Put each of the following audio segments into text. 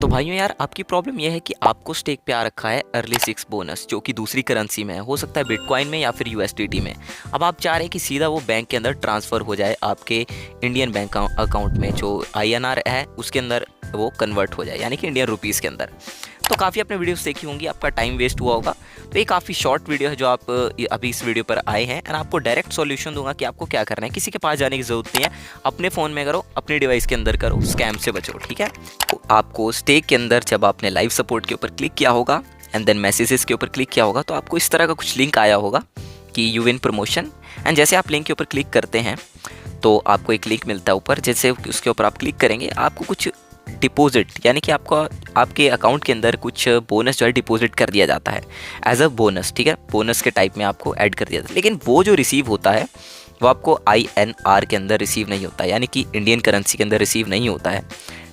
तो भाइयों यार, आपकी प्रॉब्लम यह है कि आपको स्टेक पे आ रखा है अर्ली 6 बोनस, जो कि दूसरी करेंसी में है, हो सकता है बिटकॉइन में या फिर यूएसडीटी में। अब आप चाह रहे हैं कि सीधा वो बैंक के अंदर ट्रांसफ़र हो जाए, आपके इंडियन बैंक अकाउंट में जो आईएनआर है उसके अंदर वो कन्वर्ट हो जाए, यानी कि इंडियन रुपीज़ के अंदर। तो काफ़ी आपने वीडियोस देखी होंगी, आपका टाइम वेस्ट हुआ होगा। तो ये काफ़ी शॉर्ट वीडियो है जो आप अभी इस वीडियो पर आए हैं, एंड आपको डायरेक्ट सॉल्यूशन दूंगा कि आपको क्या करना है। किसी के पास जाने की ज़रूरत नहीं है, अपने फ़ोन में करो, अपने डिवाइस के अंदर करो, स्कैम से बचो। ठीक है, तो आपको स्टेक के अंदर जब आपने लाइव सपोर्ट के ऊपर क्लिक किया होगा एंड देन मैसेजेस के ऊपर क्लिक किया होगा, तो आपको इस तरह का कुछ लिंक आया होगा कि यू विन प्रमोशन। एंड जैसे आप लिंक के ऊपर क्लिक करते हैं तो आपको एक लिंक मिलता है ऊपर, जैसे उसके ऊपर आप क्लिक करेंगे आपको कुछ डिपॉजिट, यानी कि आपका आपके अकाउंट के अंदर कुछ बोनस जो है डिपॉजिट कर दिया जाता है एज अ बोनस। ठीक है, बोनस के टाइप में आपको ऐड कर दिया जाता है, लेकिन वो जो रिसीव होता है वो आपको आईएनआर के अंदर रिसीव नहीं होता है, यानी कि इंडियन करेंसी के अंदर रिसीव नहीं होता है।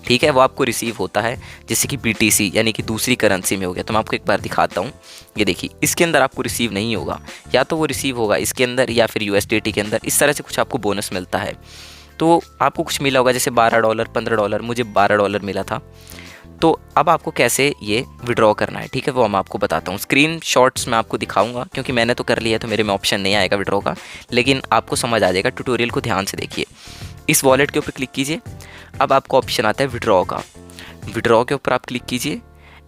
ठीक है, वो आपको रिसीव होता है जैसे कि बीटीसी, यानी कि दूसरी करेंसी में हो गया। तो मैं आपको एक बार दिखाता हूँ, ये देखिए, इसके अंदर आपको रिसीव नहीं होगा, या तो वो रिसीव होगा इसके अंदर या फिर यूएसडीटी के अंदर। इस तरह से कुछ आपको बोनस मिलता है। तो आपको कुछ मिला होगा जैसे $12, $15, मुझे $12 मिला था। तो अब आपको कैसे ये विड्रॉ करना है, ठीक है, वो मैं आपको बताता हूँ। स्क्रीन शॉट्स मैं आपको दिखाऊंगा, क्योंकि मैंने तो कर लिया है तो मेरे में ऑप्शन नहीं आएगा विड्रॉ का, लेकिन आपको समझ आ जाएगा। ट्यूटोरियल को ध्यान से देखिए। इस वॉलेट के ऊपर क्लिक कीजिए, अब आपको ऑप्शन आता है विड्रॉ का। विड्रॉ के ऊपर आप क्लिक कीजिए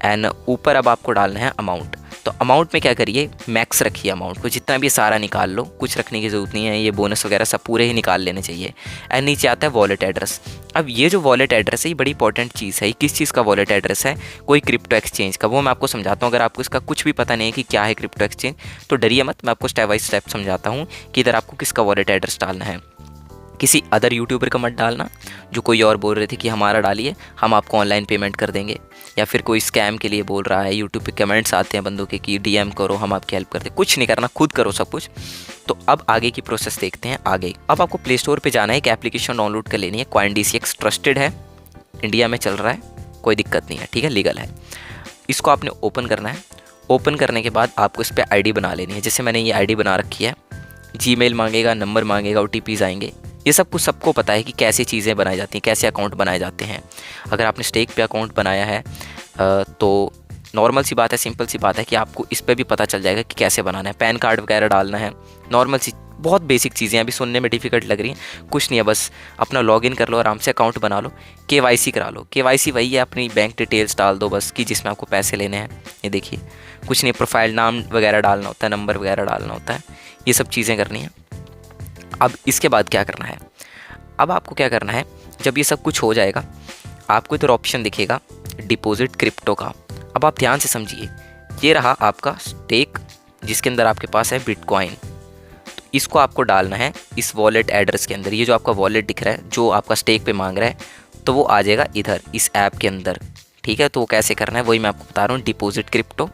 एंड ऊपर अब आपको डालना है अमाउंट। तो अमाउंट में क्या करिए, मैक्स रखिए अमाउंट को, जितना भी सारा निकाल लो, कुछ रखने की ज़रूरत नहीं है, ये बोनस वगैरह सब पूरे ही निकाल लेने चाहिए। एंड नीचे आता है वॉलेट एड्रेस। अब ये जो वॉलेट एड्रेस है ये बड़ी इंपॉर्टेंट चीज़ है। किस चीज़ का वॉलेट एड्रेस है? कोई क्रिप्टो एक्सचेंज का। वो मैं आपको समझाता हूँ। अगर आपको इसका कुछ भी पता नहीं है कि क्या है क्रिप्टो एक्सचेंज, तो डरिए मत, मैं आपको स्टेप बाय स्टेप समझाता हूँ कि इधर आपको किसका वॉलेट एड्रेस डालना है। किसी अदर यूट्यूबर का मत डालना, जो कोई और बोल रहे थे कि हमारा डालिए, हम आपको ऑनलाइन पेमेंट कर देंगे, या फिर कोई स्कैम के लिए बोल रहा है। यूट्यूब पे कमेंट्स आते हैं बंदों के कि डीएम करो, हम आपकी हेल्प करते हैं। कुछ नहीं करना, खुद करो सब कुछ। तो अब आगे की प्रोसेस देखते हैं। आगे अब आपको प्ले स्टोर पे जाना है, एक एप्लीकेशन डाउनलोड कर लेनी है। CoinDCX ट्रस्टेड है, इंडिया में चल रहा है, कोई दिक्कत नहीं है, ठीक है, लीगल है। इसको आपने ओपन करना है। ओपन करने के बाद आपको इस पर आईडी बना लेनी है। जैसे मैंने ये आईडी बना रखी है। जीमेल मांगेगा, नंबर मांगेगा, ओटीपीज़ आएंगे। ये सब कुछ सबको पता है कि कैसे चीज़ें बनाई जाती हैं, कैसे अकाउंट बनाए जाते हैं। अगर आपने स्टेक पे अकाउंट बनाया है तो नॉर्मल सी बात है, सिंपल सी बात है कि आपको इस पे भी पता चल जाएगा कि कैसे बनाना है। पैन कार्ड वगैरह डालना है, नॉर्मल सी बहुत बेसिक चीज़ें। अभी सुनने में डिफ़िकल्ट लग रही हैं, कुछ नहीं है, बस अपना लॉगिन कर लो, आराम से अकाउंट बना लो, केवाईसी करा लो। केवाईसी वही है, अपनी बैंक डिटेल्स डाल दो बस, कि जिसमें आपको पैसे लेने हैं। ये देखिए, कुछ नहीं, प्रोफाइल नाम वगैरह डालना होता है, नंबर वगैरह डालना होता है, ये सब चीज़ें करनी है। अब इसके बाद क्या करना है? अब आपको क्या करना है, जब ये सब कुछ हो जाएगा आपको इधर ऑप्शन दिखेगा डिपॉजिट क्रिप्टो का। अब आप ध्यान से समझिए, ये रहा आपका स्टेक जिसके अंदर आपके पास है बिटकॉइन। तो इसको आपको डालना है इस वॉलेट एड्रेस के अंदर। ये जो आपका वॉलेट दिख रहा है जो आपका स्टेक पे मांग रहा है, तो वो आ जाएगा इधर इस ऐप के अंदर। ठीक है, तो वो कैसे करना है वही मैं आपको बता रहा हूँ। Deposit crypto.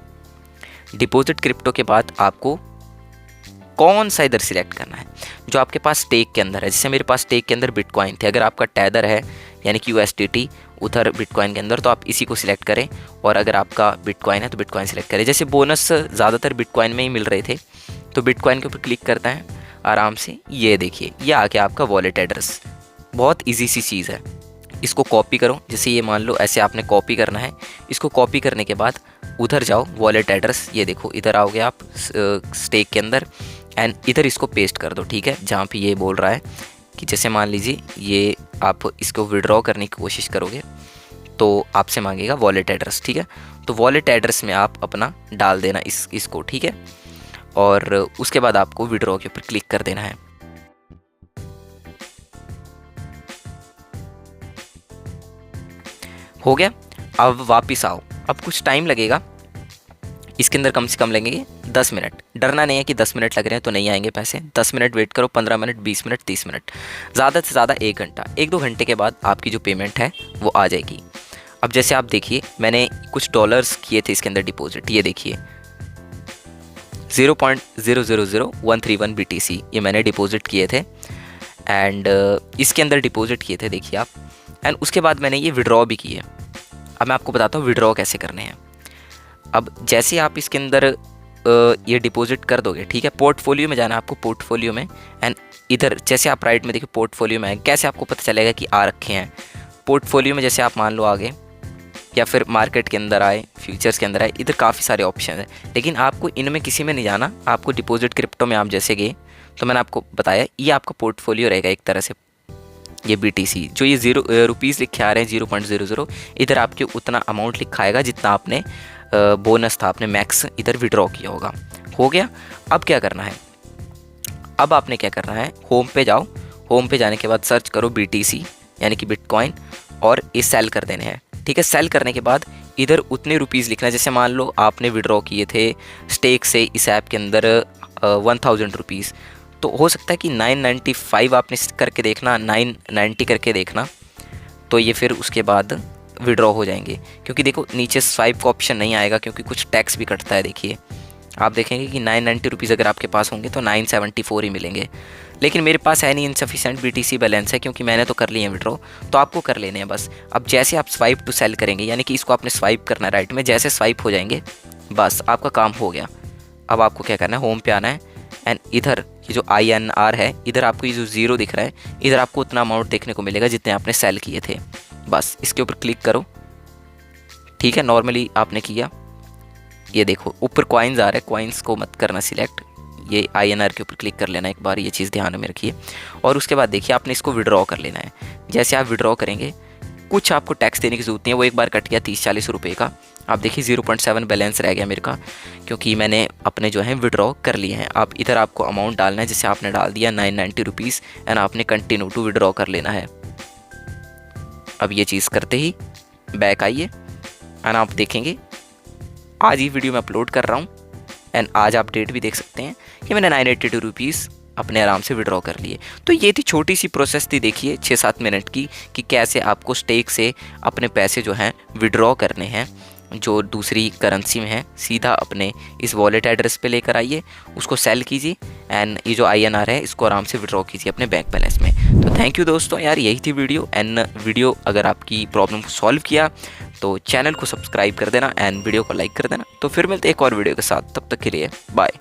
डिपॉजिट क्रिप्टो के बाद आपको कौन सा इधर सिलेक्ट करना है जो आपके पास स्टेक के अंदर है। जैसे मेरे पास स्टेक के अंदर बिटकॉइन थे, अगर आपका टैदर है यानी कि यूएसडीटी उधर बिटकॉइन के अंदर, तो आप इसी को सिलेक्ट करें। और अगर आपका बिटकॉइन है तो बिटकॉइन सिलेक्ट करें। जैसे बोनस ज़्यादातर बिटकॉइन में ही मिल रहे थे, तो बिटकॉइन के ऊपर क्लिक करता है आराम से। ये देखिए, ये आ गया आपका वॉलेट एड्रेस। बहुत ईजी सी चीज़ है। इसको कॉपी करो, जैसे ये मान लो ऐसे आपने कॉपी करना है। इसको कॉपी करने के बाद उधर जाओ, वॉलेट एड्रेस, ये देखो इधर आओगे आप स्टेक के अंदर, एंड इधर इसको पेस्ट कर दो। ठीक है, जहाँ पे ये बोल रहा है कि जैसे मान लीजिए ये आप इसको विड्रॉ करने की कोशिश करोगे तो आपसे मांगेगा वॉलेट एड्रेस। ठीक है, तो वॉलेट एड्रेस में आप अपना डाल देना इसको। ठीक है, और उसके बाद आपको विड्रॉ के ऊपर क्लिक कर देना है। हो गया। अब वापिस आओ। अब कुछ टाइम लगेगा इसके अंदर, कम से कम लगेंगे 10 मिनट। डरना नहीं है कि 10 मिनट लग रहे हैं तो नहीं आएंगे पैसे। 10 मिनट वेट करो, 15 मिनट, 20 मिनट, 30 मिनट, ज़्यादा से ज़्यादा 1 घंटा। 1-2 घंटे के बाद आपकी जो पेमेंट है वो आ जाएगी। अब जैसे आप देखिए, मैंने कुछ डॉलर्स किए थे इसके अंदर डिपॉजिट। ये देखिए 0.000131 BTC ये मैंने डिपॉजिट किए थे, एंड इसके अंदर डिपॉजिट किए थे, देखिए आप। एंड उसके बाद मैंने ये विड्रॉ भी किए। अब मैं आपको बताता हूँ विड्रॉ कैसे करने हैं। अब जैसे आप इसके अंदर ये डिपॉजिट कर दोगे, ठीक है, पोर्टफोलियो में जाना है आपको, पोर्टफोलियो में। एंड इधर जैसे आप राइट में देखिए पोर्टफोलियो में आए, कैसे आपको पता चलेगा कि आ रखे हैं। पोर्टफोलियो में जैसे आप मान लो आगे, या फिर मार्केट के अंदर आए, फ्यूचर्स के अंदर आए, इधर काफ़ी सारे ऑप्शन हैं। लेकिन आपको इनमें किसी में नहीं जाना, आपको डिपॉजिट क्रिप्टो में आप जैसे गए तो मैंने आपको बताया ये आपका पोर्टफोलियो रहेगा एक तरह से। ये BTC जो ये ₹0 लिखे आ रहे हैं 0.00, इधर आपके उतना अमाउंट लिखा आएगा जितना आपने बोनस था, आपने मैक्स इधर विड्रॉ किया होगा। हो गया। अब क्या करना है, अब आपने क्या करना है, होम पे जाओ। होम पे जाने के बाद सर्च करो BTC यानी कि बिटकॉइन, और ये सेल कर देने हैं। ठीक है, सेल करने के बाद इधर उतने रुपीज़ लिखना है। जैसे मान लो आपने विड्रॉ किए थे स्टेक से इस ऐप के अंदर 1000 रुपीज़, तो हो सकता है कि 995 आपने करके देखना, 990 करके देखना, तो ये फिर उसके बाद विड्रॉ हो जाएंगे। क्योंकि देखो नीचे स्वाइप का ऑप्शन नहीं आएगा क्योंकि कुछ टैक्स भी कटता है। देखिए आप देखेंगे कि 990 रुपीज़ अगर आपके पास होंगे तो 974 ही मिलेंगे। लेकिन मेरे पास है नहीं, इनसफिशेंट BTC बैलेंस है क्योंकि मैंने तो कर लिए हैं विड्रॉ, तो आपको कर लेने हैं बस। अब जैसे आप स्वाइप टू सेल करेंगे, यानी कि इसको आपने स्वाइप करना है राइट में, जैसे स्वाइप हो जाएंगे बस आपका काम हो गया। अब आपको क्या करना है, होम पे आना है एंड इधर ये जो INR है, इधर आपको ये जो 0 दिख रहा है, इधर आपको उतना अमाउंट देखने को मिलेगा जितने आपने सेल किए थे। बस इसके ऊपर क्लिक करो। ठीक है, नॉर्मली आपने किया, ये देखो ऊपर कॉइन्स आ रहे हैं, कॉइन्स को मत करना सिलेक्ट, ये INR के ऊपर क्लिक कर लेना एक बार, ये चीज़ ध्यान में रखिए। और उसके बाद देखिए आपने इसको विड्रॉ कर लेना है। जैसे आप विड्रॉ करेंगे कुछ आपको टैक्स देने की जरूरत नहीं है, वो एक बार कट गया 30-40 रुपये का। आप देखिए 0.7 बैलेंस रह गया मेरे का, क्योंकि मैंने अपने जो है विड्रॉ कर लिए हैं। आप इधर आपको अमाउंट डालना है, जैसे आपने डाल दिया 990 रुपीज़ एंड आपने कंटिन्यू टू विड्रॉ कर लेना है। अब ये चीज़ करते ही बैक आइए एंड आप देखेंगे आज ही वीडियो मैं अपलोड कर रहा हूँ एंड आज आप डेट भी देख सकते हैं कि मैंने 982 रुपीज़ अपने आराम से विड्रॉ कर लिए। तो ये थी छोटी सी प्रोसेस थी, देखिए 6-7 मिनट की, कि कैसे आपको स्टेक से अपने पैसे जो हैं विड्रॉ करने हैं जो दूसरी करेंसी में है, सीधा अपने इस वॉलेट एड्रेस पे लेकर आइए, उसको सेल कीजिए एंड ये जो INR है इसको आराम से विड्रॉ कीजिए अपने बैंक बैलेंस में। तो थैंक यू दोस्तों, यार यही थी वीडियो। एंड वीडियो अगर आपकी प्रॉब्लम को सॉल्व किया तो चैनल को सब्सक्राइब कर देना एंड वीडियो को लाइक कर देना। तो फिर मिलते हैं एक और वीडियो के साथ, तब तक के लिए बाय।